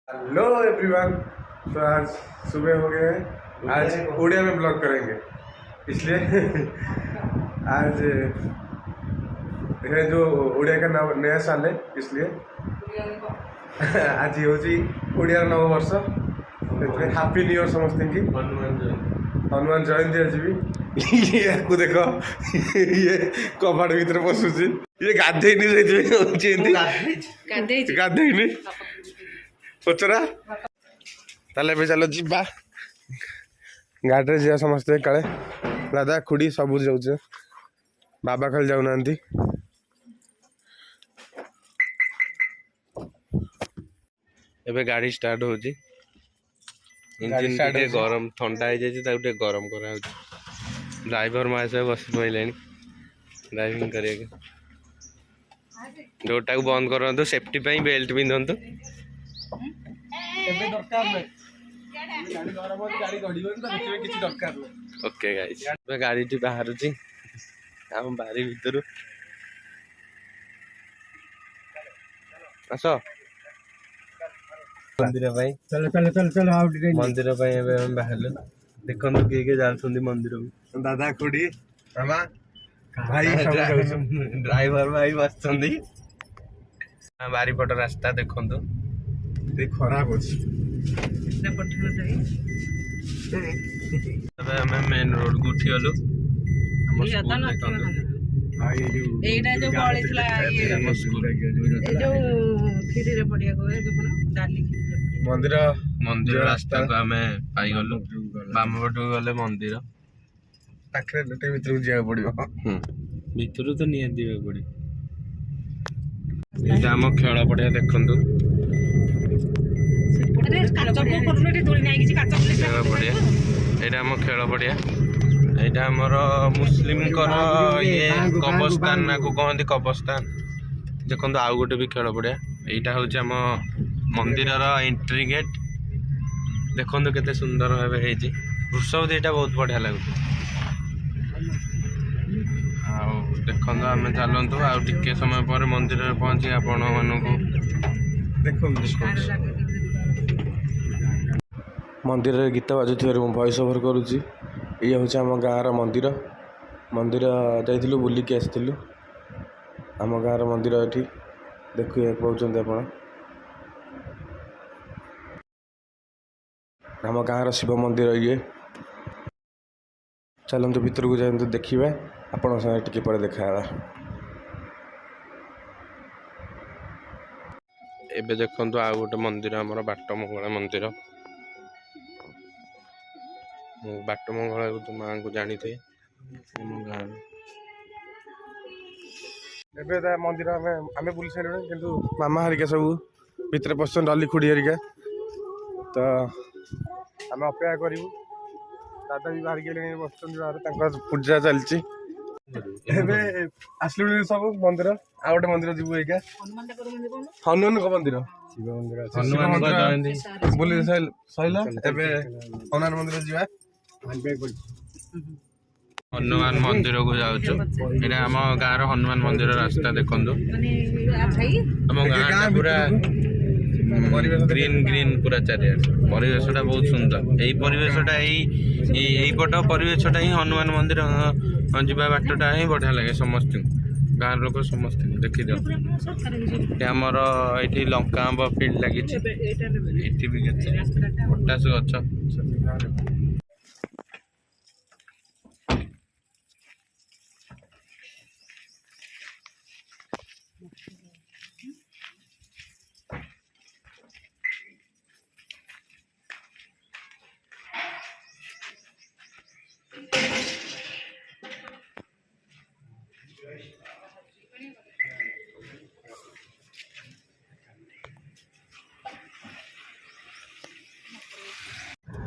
Hello everyone. तो आज सुबह हो गए हैं। आज उड़िया में ब्लॉग करेंगे, इसलिए आज है जो उड़िया का नया साल है, इसलिए आज हूँ उड़िया नववर्ष। हैप्पी न्यू ईयर समस्त की। हनुमान जयंती आज भी या देख ये कबाड़ भीतर पशुची ये गाधेनी गाधेनी पचरा ताले पे चलो जीवा गाड़ी जा समस्ते काले दादा खुड़ी सब जाऊे बाबा खाली जाऊना। एबे गाड़ी स्टार्ट हो इंजिन टे गरम ठंडा हो जाए गरम करा ड्राइवर माँ सब बस पड़े ड्राइविंग कर डोरटा को बंद करूँ सेफ्टी बेल्ट पिंधतु। ओके गाइस गाड़ी टी बाहर हम बारी भीतर आस मंदिर मंदिर बाहर देखो किए जाऊँ मंदिर दादा खुड़ी मामा भाई ड्राइवर भाई बस बारीपट रास्ता देखु खराब अच्छी मेन रोड को उठी गलु मंदिर मंदिर रास्ता को आम पाइगलु बाम पट गले मंदिर पाखे भीतर जाए पड़ो भीतर तो निहाती पड़े। ये आम खेल पड़िया देखु एटा आम खेल पड़िया एटा आमर मुस्लिम ये कब्रस्तान ना को कहते कब्रस्तान देखो आउ गोटे भी खेल पड़िया यहाँ हूँ आम मंदिर एंट्री गेट देखो केते सुंदर भाव वृषभ दीटा बहुत बढ़िया लगे देखो आम चलतु आगे समय पर मंदिर में पहुँची आपण मानू देखो मंदिर गीत बाजुवर वॉइस ओवर करुँची ये हूँ आम गाँव मंदिर मंदिर जाइलु बुलिकी आसलु आम गाँव मंदिर ये देखिए पाँच आप आम गाँव शिव मंदिर ये चलते भीतर को जाए देखा आपण टे पर देखा एबे देखो आउ गोटे मंदिर आमर बाट मंगला मंदिर बाट मंगला तो माँ को जानी थे मंदिर आम बुली सारे कि मामा हरिका सब भितर पसंद डाली खुड़ी हरिका तो आम अपेक्षा करूँ दादा भी बाहर गए बस बाहर पूजा चलती आसलु सब मंदिर आ गए मंदिर जीव एका हनुमान मंदिर बुली सैला हनुमान मंदिर जीवा हनुमान मंदिर को जाऊँ आम गाँव हनुमान मंदिर रास्ता देखु आम गाँव पूरा ग्रीन ग्रीन पूरा चारिया परिवेशटा बहुत सुंदर यही परिवेशटा यही पट परिवेशटा ही हनुमान मंदिर जावा बाटटा ही बढ़िया लगे समस्त गाँव लोक समस्त देखी दियो आमर ये लंका आंब फील्ड लगी भी पटास गछ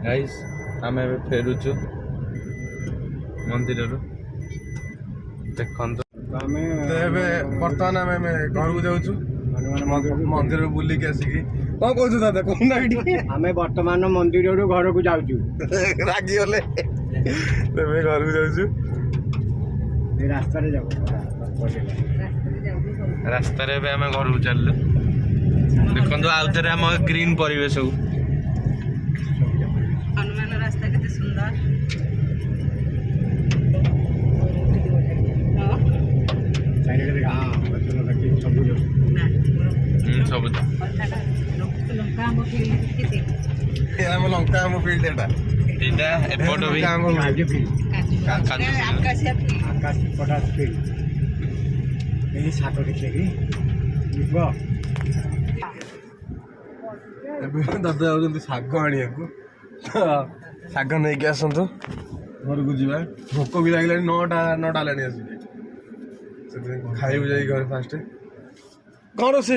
गाइस आम फेरुचु मंदिर देखो बर्तमान आम घर को जाऊँ मंदिर बुलिकी आसिकी कौन कह दादा कहना आम बर्तमान मंदिर घर को जाऊँ रागी गले घर को जाऊँ रास्ता रास्तार आम घर को चलु देखो आउ थे आम ग्रीन परिवेश को हनुमान रास्ता केते सुंदर सब लंका आम फील्ड एटा एपट भी आकाशिया आकाश पटास फील्ड यही सात देखिए कि दादा जाऊँ शाग आने शाग नहीं कि आसतु घर को जा भोक भी लगे 9टा है खाइबू जा घर फास्ट कौन रोसे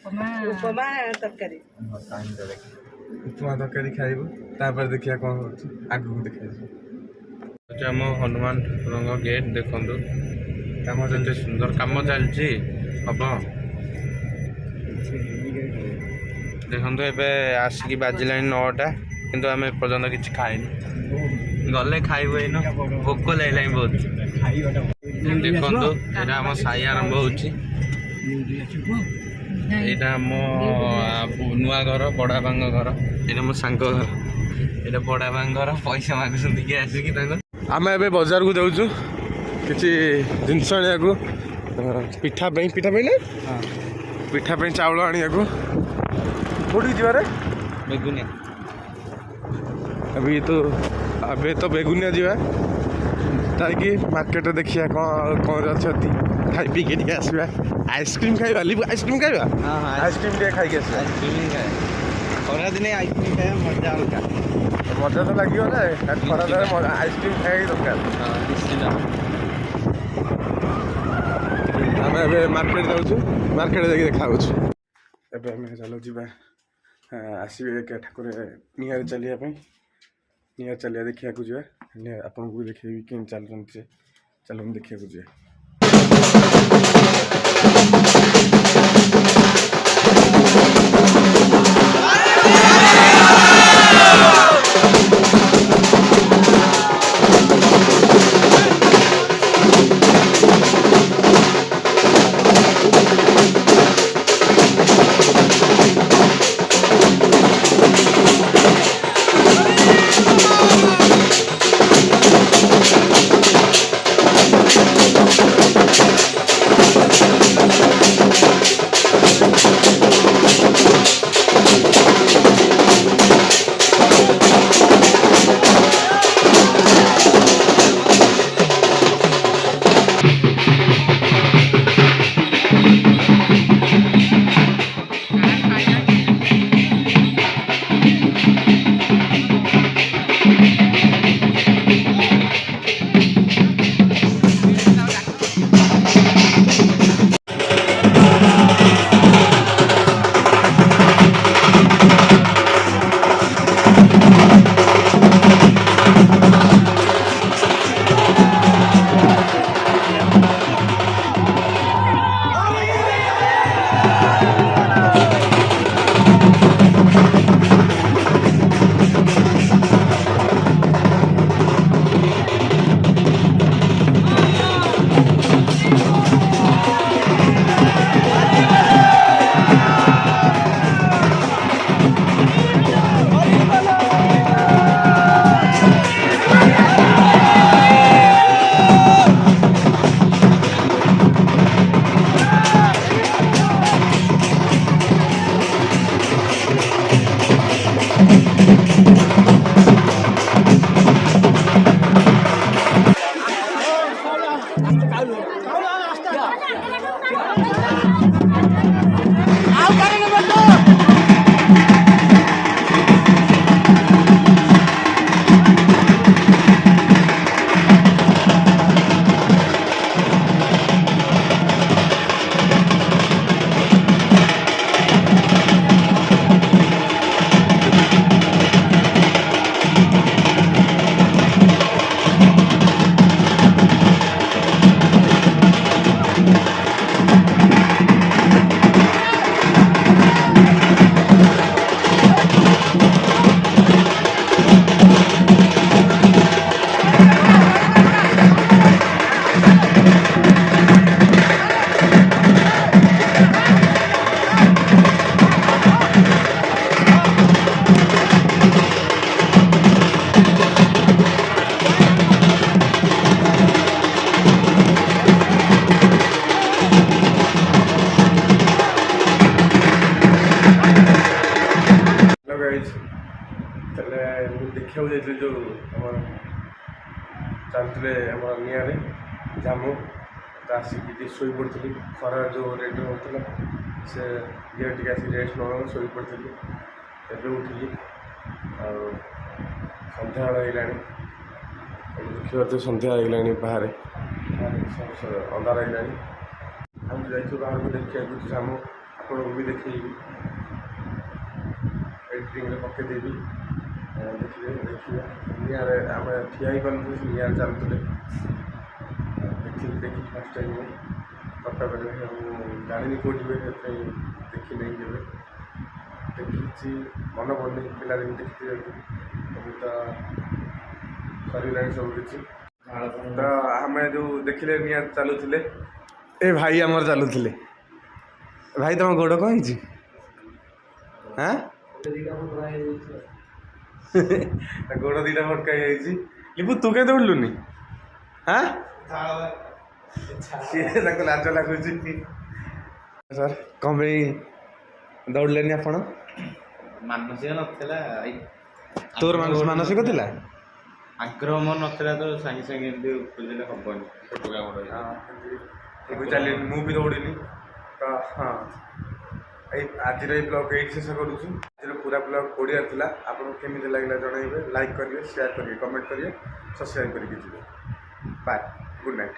उपमा तरकारी उपमा तरकारी खाइबू तापर देखिया कौन आगू देखा आम हनुमान ठाकुर गेट देखु कम चलते सुंदर कम चलती हम देखो ए आसिक बाजिला 9टा किंतु आम एपर्तंत किसी खाइनी गले खाइबू एन भोक लगे बहुत देखो यहाँ आम साई आरंभ होता मो नुआ घर बड़ापा घर ये मो सांग घर ये बड़ापा घर पैसा मागुंट किए आसिक आम ए बजार को जाऊँ किसी जिनस आने पिठा ना पिठा चाउल आने कौटी जीवारे बेगुनिया अभी तो बेगुनिया जीवा ताकि मार्केट देखिए कौन अच्छा खाई पी के आसवा आइसक्रीम खाइबा आइसक्रीम खाइबा आइसक्रीम खाई खरा दिन आइसक्रीम खाया मजा अलग मजा तो लगे ना खरा दिन आइसक्रीम खाई दरकार आम मार्केट जाऊँ मार्केट जाकि देखा चलो जी आसवे ठाकुर निहार चलिए निहार चलिए देखा जा आपको भी देखे कि चलते चलो देखा जा ହେଇଛି। ତାହେଲେ ମୁଁ ଦେଖିବାକୁ ଯାଇଥିଲି ଯେଉଁ ଆମର ଚାଲୁଥିଲେ ଆମର ନିଆଁରେ ଜାମୁ, ତ ଆସିକି ଟିକେ ଶୋଇପଡ଼ିଥିଲି। ଖରା ଯେଉଁ ରେଟ୍ ହେଉଥିଲା ସେ ଇଏ ଟିକେ ଆସିକି ରେଷ୍ଟ ନେବାକୁ ଶୋଇପଡ଼ିଥିଲି। ଏବେ ଉଠିଲି ଆଉ ସନ୍ଧ୍ୟାବେଳ ହେଇଗଲାଣି। ଦେଖିପାରୁଥିବେ ସନ୍ଧ୍ୟା ହେଇଗଲାଣି, ବାହାରେ ଅନ୍ଧାର ହେଇଗଲାଣି। ଆମେ ଯାଇଛୁ ବାହାରକୁ ଦେଖିବାକୁ ଜାମୁ, ଆପଣଙ୍କୁ ବି ଦେଖେଇବି, ଏଡ଼ିଟିଂରେ ପକେଇଦେବି, ଦେଖିବେ ନିଆଁରେ ଆମେ ଠିଆ ହେଇପାରୁନଥିଲୁ, ସେ ନିଆଁରେ ଚାଲୁଥିଲେ। ଦେଖି ଫାଷ୍ଟ ଟାଇମ୍ ମୁଁ କଟକରେ, ମୁଁ ଜାଣିନି କେଉଁଠି ହୁଏ, ସେଥିପାଇଁ ଦେଖିନେଇ କେବେ। ଦେଖିଛି ମନେ ପଡ଼ୁନି, ପିଲାଦିନ ଦେଖିଛି ଏବେ ତ ସରିଗଲାଣି ସବୁ କିଛି। ତ ଆମେ ଯେଉଁ ଦେଖିଲେ ନିଆଁ ଚାଲୁଥିଲେ, ଏ ଭାଇ ଆମର ଚାଲୁଥିଲେ। ଭାଇ ତମ ଗୋଡ଼ କ'ଣ ହେଇଛି? ହାଁ ଗୋଡ଼ ଦୁଇଟା ଫଟକା ହେଇଯାଇଛି। ଲିପୁ ତୁ କାହିଁ ଦୌଡ଼ିଲୁନି? ହାଁ ସିଏ ତାକୁ ଲାଜ ଲାଗୁଛି। ସାର୍ କ'ଣ ପାଇଁ ଦୌଡ଼ିଲେନି ଆପଣ? ମାନସିକ ନଥିଲା, ତୋର ମାନସିକ ଥିଲା? ଆଗ୍ରହ ମୋର ନଥିଲା, ତ ସାଙ୍ଗେ ସାଙ୍ଗେ ଏମିତି ଖୋଜିଲେ ହବନି। ଛୋଟ ଚାଲିନି, ମୁଁ ବି ଦୌଡ଼ିନି। ତ ହଁ, ଆଜିର ଏଇ ବ୍ଲଗ୍ ଏଇଠି ଶେଷ କରୁଛୁ। ଆଜିର ପୁରା ବ୍ଲଗ୍ ଓଡ଼ିଆରେ ଥିଲା। ଆପଣଙ୍କୁ କେମିତି ଲାଗିଲା ଜଣାଇବେ, ଲାଇକ୍ କରିବେ, ସେୟାର କରିବେ, କମେଣ୍ଟ କରିବେ, ସବସ୍କ୍ରାଇବ୍ କରିକି ଯିବେ। Bye, good night.